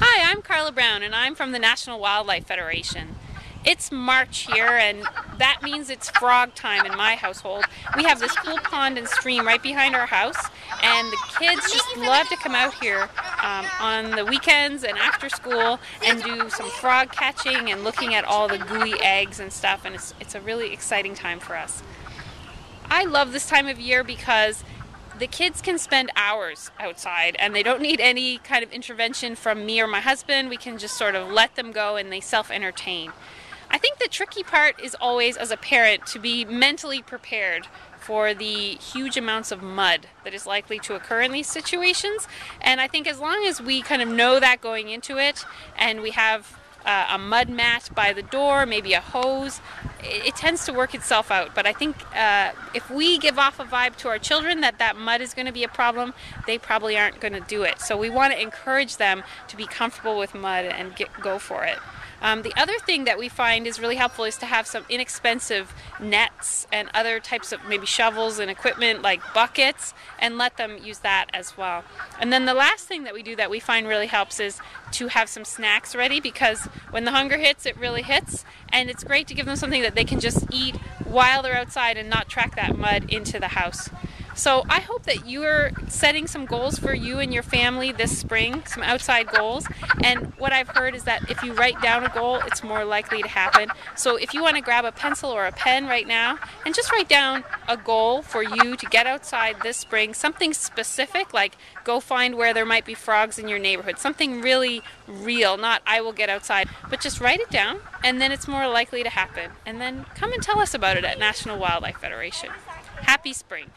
Hi, I'm Carla Brown and I'm from the National Wildlife Federation. It's March here and that means it's frog time in my household. We have this cool pond and stream right behind our house and the kids just love to come out here on the weekends and after school and do some frog catching and looking at all the gooey eggs and stuff, and it's a really exciting time for us. I love this time of year because the kids can spend hours outside and they don't need any kind of intervention from me or my husband. We can just sort of let them go and they self-entertain. I think the tricky part is always, as a parent, to be mentally prepared for the huge amounts of mud that is likely to occur in these situations. And I think as long as we kind of know that going into it and we have a mud mat by the door, maybe a hose, it tends to work itself out. But I think if we give off a vibe to our children that mud is going to be a problem, they probably aren't going to do it. So we want to encourage them to be comfortable with mud and go for it. The other thing that we find is really helpful is to have some inexpensive nets and other types of maybe shovels and equipment like buckets, and let them use that as well. And then the last thing that we do that we find really helps is to have some snacks ready, because when the hunger hits, it really hits, and it's great to give them something that they can just eat while they're outside and not track that mud into the house. So I hope that you're setting some goals for you and your family this spring, some outside goals. And what I've heard is that if you write down a goal, it's more likely to happen. So if you want to grab a pencil or a pen right now and just write down a goal for you to get outside this spring, something specific like go find where there might be frogs in your neighborhood, something really real, not I will get outside, but just write it down and then it's more likely to happen. And then come and tell us about it at National Wildlife Federation. Happy spring.